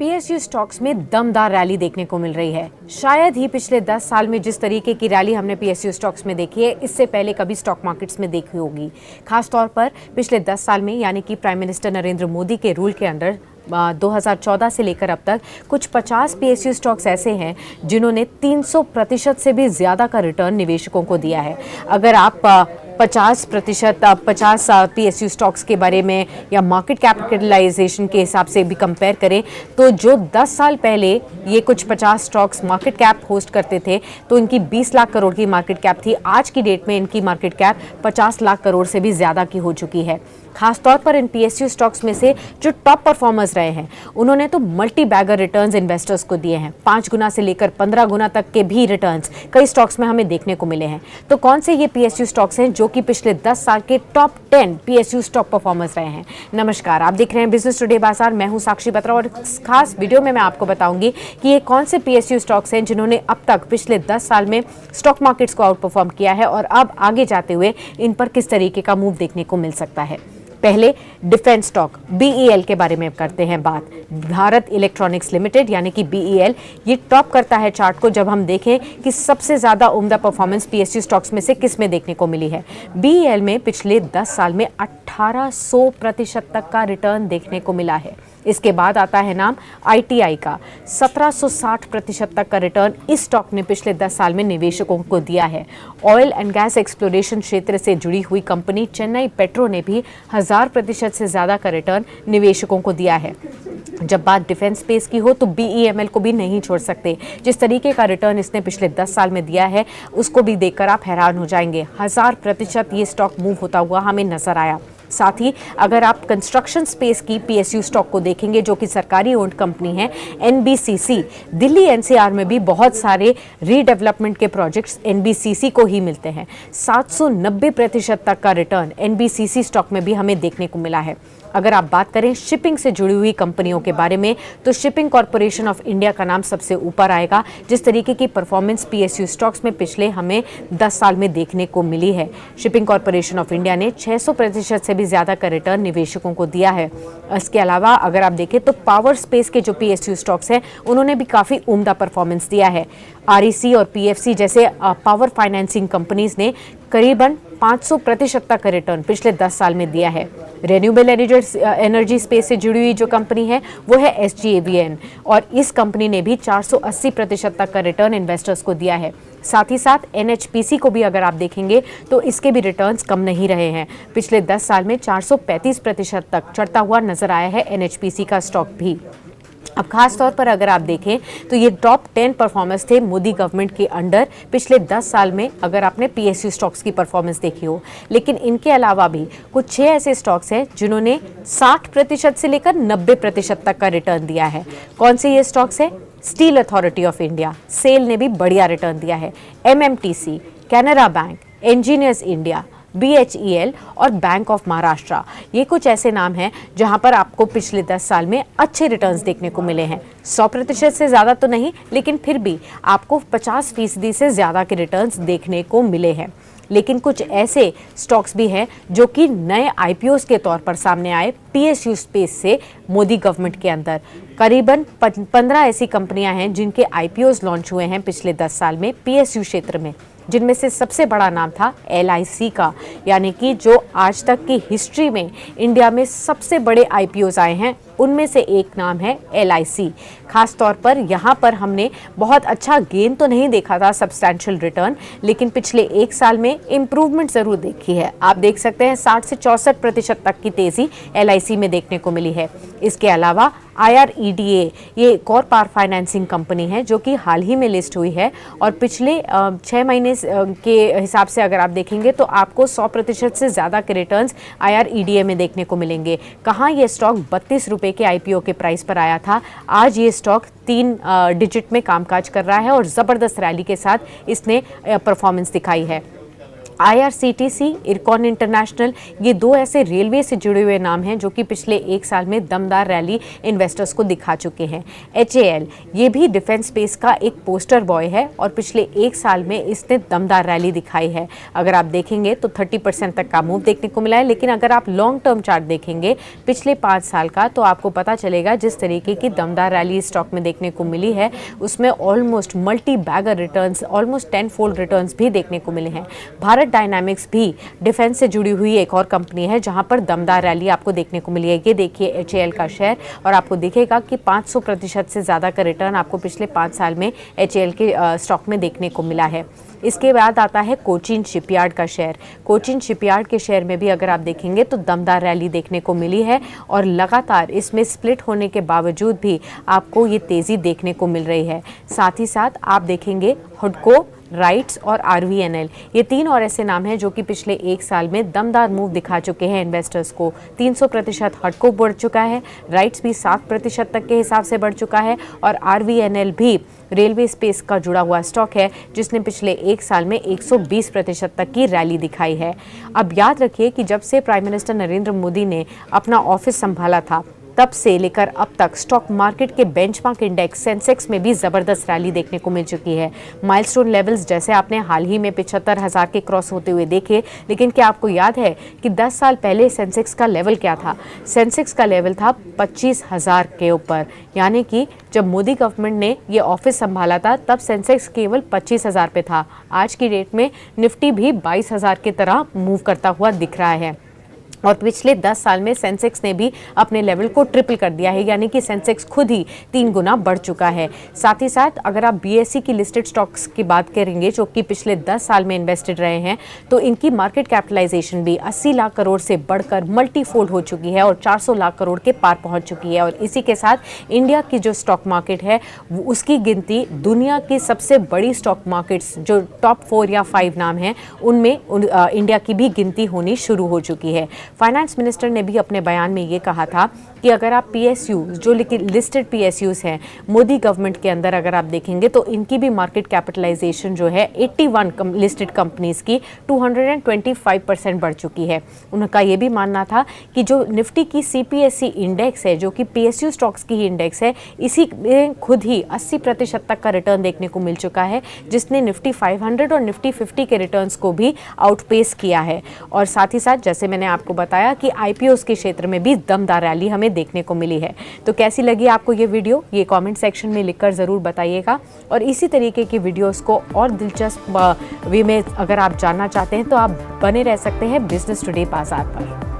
PSU stocks में दमदार rally देखने को मिल रही है। शायद ही पिछले 10 साल में जिस तरीके की रैली हमने पीएसयू स्टॉक्स में देखी है, इससे पहले कभी स्टॉक मार्केट्स में देखी होगी। खासतौर पर पिछले 10 साल में, यानी कि प्राइम मिनिस्टर नरेंद्र मोदी के रूल के अंडर 2014 से लेकर अब तक कुछ 50 पीएसयू स्टॉक्स ऐसे हैं जिन्होंने 300% से भी ज़्यादा का रिटर्न निवेशकों को दिया है। अगर आप 50 पीएसयू स्टॉक्स के बारे में या मार्केट कैपिटलाइजेशन के हिसाब से भी कंपेयर करें, तो जो 10 साल पहले ये कुछ 50 स्टॉक्स मार्केट कैप होस्ट करते थे तो इनकी 20 लाख करोड़ की मार्केट कैप थी। आज की डेट में इनकी मार्केट कैप 50 लाख करोड़ से भी ज़्यादा की हो चुकी है। खासतौर पर इन पीएसयू स्टॉक्स में से जो टॉप परफॉर्मर्स रहे हैं, उन्होंने तो मल्टी बैगर रिटर्न्स इन्वेस्टर्स को दिए हैं। 5 गुना से लेकर 15 गुना तक के भी रिटर्न्स कई स्टॉक्स में हमें देखने को मिले हैं। तो कौन से ये पीएसयू स्टॉक्स हैं जो कि पिछले 10 साल के टॉप 10 पीएसयू स्टॉक परफॉर्मर्स रहे हैं? नमस्कार, आप देख रहे हैं बिजनेस टुडे बाजार। मैं हूं साक्षी बत्रा और खास वीडियो में मैं आपको बताऊंगी कि ये कौन से पीएसयू स्टॉक्स हैं जिन्होंने अब तक पिछले 10 साल में स्टॉक मार्केट्स को आउट परफॉर्म किया है और अब आगे जाते हुए इन पर किस तरीके का मूव देखने को मिल सकता है। पहले डिफेंस स्टॉक बीईएल के बारे में करते हैं बात। भारत इलेक्ट्रॉनिक्स लिमिटेड यानी कि बीईएल ये टॉप करता है चार्ट को जब हम देखें कि सबसे ज़्यादा उम्दा परफॉर्मेंस पीएसयू स्टॉक्स में से किस में देखने को मिली है। बीईएल में पिछले 10 साल में 1800% तक का रिटर्न देखने को मिला है। इसके बाद आता है नाम आईटीआई का। 1760% तक का रिटर्न इस स्टॉक ने पिछले 10 साल में निवेशकों को दिया है। ऑयल एंड गैस एक्सप्लोरेशन क्षेत्र से जुड़ी हुई कंपनी चेन्नई पेट्रो ने भी 1000% से ज़्यादा का रिटर्न निवेशकों को दिया है। जब बात डिफेंस स्पेस की हो तो बीईएमएल को भी नहीं छोड़ सकते। जिस तरीके का रिटर्न इसने पिछले 10 साल में दिया है, उसको भी देखकर आप हैरान हो जाएंगे। 1000% ये स्टॉक मूव होता हुआ हमें नजर आया। साथ ही अगर आप कंस्ट्रक्शन स्पेस की पीएसयू स्टॉक को देखेंगे, जो कि सरकारी ओन्ड कंपनी है एनबीसीसी, दिल्ली एनसीआर में भी बहुत सारे रीडेवलपमेंट के प्रोजेक्ट्स एनबीसीसी को ही मिलते हैं। 790% तक का रिटर्न एनबीसीसी स्टॉक में भी हमें देखने को मिला है। अगर आप बात करें शिपिंग से जुड़ी हुई कंपनियों के बारे में, तो शिपिंग कॉरपोरेशन ऑफ इंडिया का नाम सबसे ऊपर आएगा। जिस तरीके की परफॉर्मेंस पीएसयू स्टॉक्स में पिछले हमें 10 साल में देखने को मिली है, शिपिंग कॉरपोरेशन ऑफ इंडिया ने 600% से भी ज़्यादा का रिटर्न निवेशकों को दिया है। इसके अलावा अगर आप देखें तो पावर स्पेस के जो पीएसयू स्टॉक्स हैं, उन्होंने भी काफ़ी उम्दा परफॉर्मेंस दिया है। आरईसी और पीएफसी जैसे पावर फाइनेंसिंग कंपनीज ने करीबन 500% तक का रिटर्न पिछले 10 साल में दिया है। रेन्यूएबल एनर्जी स्पेस से जुड़ी हुई जो कंपनी है वो है एसजीएवीएन, और इस कंपनी ने भी 480% तक का रिटर्न इन्वेस्टर्स को दिया है। साथ ही साथ एनएचपीसी को भी अगर आप देखेंगे तो इसके भी रिटर्न्स कम नहीं रहे हैं। पिछले 10 साल में 435% तक चढ़ता हुआ नजर आया है एनएचपीसी का स्टॉक भी। अब खास तौर पर अगर आप देखें तो ये टॉप 10 परफॉर्मेंस थे मोदी गवर्नमेंट के अंडर पिछले 10 साल में, अगर आपने पीएसयू स्टॉक्स की परफॉर्मेंस देखी हो। लेकिन इनके अलावा भी कुछ 6 ऐसे स्टॉक्स हैं जिन्होंने 60% से लेकर 90% तक का रिटर्न दिया है। कौन से ये स्टॉक्स हैं? Steel Authority of India, SAIL ने भी बढ़िया रिटर्न दिया है। MMTC, Canara bank, engineers India, BHEL और बैंक ऑफ महाराष्ट्र, ये कुछ ऐसे नाम हैं जहां पर आपको पिछले 10 साल में अच्छे रिटर्न्स देखने को मिले हैं। 100% से ज़्यादा तो नहीं, लेकिन फिर भी आपको 50% से ज़्यादा के रिटर्न्स देखने को मिले हैं। लेकिन कुछ ऐसे स्टॉक्स भी हैं जो कि नए आईपीओस के तौर पर सामने आए पीएसयू स्पेस से मोदी गवर्नमेंट के अंदर। करीबन 15 ऐसी कंपनियां हैं जिनके आईपीओस लॉन्च हुए हैं पिछले 10 साल में पीएसयू क्षेत्र में, जिनमें से सबसे बड़ा नाम था एलआईसी का, यानी कि जो आज तक की हिस्ट्री में इंडिया में सबसे बड़े आईपीओस आए हैं, उनमें से एक नाम है एलआईसी। खास तौर पर यहाँ पर हमने बहुत अच्छा गेन तो नहीं देखा था, सब्सटैंशियल रिटर्न, लेकिन पिछले 1 साल में इम्प्रूवमेंट ज़रूर देखी है। आप देख सकते हैं 60 से 64% तक की तेज़ी एलआईसी में देखने को मिली है। इसके अलावा IREDA, ये एक और पावर फाइनेंसिंग कंपनी है जो कि हाल ही में लिस्ट हुई है, और पिछले 6 महीने के हिसाब से अगर आप देखेंगे तो आपको 100% से ज़्यादा के रिटर्न्स IREDA में देखने को मिलेंगे। कहाँ ये स्टॉक 32 रुपये के आईपीओ के प्राइस पर आया था, आज ये स्टॉक 3 डिजिट में कामकाज कर रहा है और ज़बरदस्त रैली के साथ इसने परफॉर्मेंस दिखाई है। IRCTC, इरकॉन इंटरनेशनल, ये दो ऐसे रेलवे से जुड़े हुए नाम हैं जो कि पिछले एक साल में दमदार रैली इन्वेस्टर्स को दिखा चुके हैं। HAL, ये भी डिफेंस स्पेस का एक पोस्टर बॉय है और पिछले एक साल में इसने दमदार रैली दिखाई है। अगर आप देखेंगे तो 30% तक का मूव देखने को मिला है, लेकिन अगर आप लॉन्ग टर्म चार्ट देखेंगे पिछले 5 साल का, तो आपको पता चलेगा जिस तरीके की दमदार रैली स्टॉक में देखने को मिली है उसमें almost multi bagger returns, almost 10 fold returns भी देखने को मिले हैं। भारत डायनामिक्स भी डिफेंस से जुड़ी हुई एक और कंपनी है जहां पर दमदार रैली आपको देखने को मिली है। ये देखिए HAL का शेयर और आपको दिखेगा कि 500% से ज़्यादा का रिटर्न आपको पिछले 5 साल में HAL के स्टॉक में देखने को मिला है। इसके बाद आता है कोचिन शिपयार्ड का शेयर। कोचिन शिपयार्ड के शेयर में भी अगर आप देखेंगे तो दमदार रैली देखने को मिली है और लगातार इसमें स्प्लिट होने के बावजूद भी आपको ये तेज़ी देखने को मिल रही है। साथ ही साथ आप देखेंगे हुडको, राइट्स और RVNL, ये 3 और ऐसे नाम हैं जो कि पिछले एक साल में दमदार मूव दिखा चुके हैं इन्वेस्टर्स को। 300% हडको बढ़ चुका है, राइट्स भी 7% तक के हिसाब से बढ़ चुका है और RVNL भी रेलवे स्पेस का जुड़ा हुआ स्टॉक है जिसने पिछले एक साल में 120% तक की रैली दिखाई है। अब याद रखिए कि जब से प्राइम मिनिस्टर नरेंद्र मोदी ने अपना ऑफिस संभाला था तब से लेकर अब तक स्टॉक मार्केट के बेंचमार्क इंडेक्स सेंसेक्स में भी ज़बरदस्त रैली देखने को मिल चुकी है। माइलस्टोन लेवल्स जैसे आपने हाल ही में 75,000 के क्रॉस होते हुए देखे, लेकिन क्या आपको याद है कि 10 साल पहले सेंसेक्स का लेवल क्या था? सेंसेक्स का लेवल था 25,000 के ऊपर, यानी कि जब मोदी गवर्नमेंट ने ये ऑफिस संभाला था तब सेंसेक्स केवल 25,000 पे था। आज की डेट में निफ्टी भी 22,000 की तरह मूव करता हुआ दिख रहा है और पिछले 10 साल में सेंसेक्स ने भी अपने लेवल को ट्रिपल कर दिया है, यानी कि सेंसेक्स खुद ही 3 गुना बढ़ चुका है। साथ ही साथ अगर आप BSE की लिस्टेड स्टॉक्स की बात करेंगे जो कि पिछले 10 साल में इन्वेस्टेड रहे हैं, तो इनकी मार्केट कैपिटलाइजेशन भी 80 लाख करोड़ से बढ़कर मल्टीफोल्ड हो चुकी है और 400 लाख करोड़ के पार पहुंच चुकी है। और इसी के साथ इंडिया की जो स्टॉक मार्केट है उसकी गिनती दुनिया की सबसे बड़ी स्टॉक मार्केट्स जो टॉप 4 या 5 नाम हैं उनमें इंडिया की भी गिनती होनी शुरू हो चुकी है। फाइनेंस मिनिस्टर ने भी अपने बयान में ये कहा था कि अगर आप PSU जो लिस्टेड PSUs हैं मोदी गवर्नमेंट के अंदर अगर आप देखेंगे तो इनकी भी मार्केट कैपिटलाइजेशन जो है 81 लिस्टेड कंपनीज की 225% बढ़ चुकी है। उनका ये भी मानना था कि जो निफ्टी की CPSE इंडेक्स है जो कि PSU स्टॉक्स की ही इंडेक्स है, इसी में खुद ही 80% तक का रिटर्न देखने को मिल चुका है, जिसने निफ्टी 500 और निफ्टी 50 के रिटर्न्स को भी आउटपेस किया है। और साथ ही साथ जैसे मैंने आपको बताया कि IPOs के क्षेत्र में भी दमदार रैली हमें देखने को मिली है। तो कैसी लगी आपको ये वीडियो, ये कमेंट सेक्शन में लिखकर ज़रूर बताइएगा। और इसी तरीके की वीडियोस को और दिलचस्प वे में अगर आप जानना चाहते हैं तो आप बने रह सकते हैं बिजनेस टुडे बाजार पर।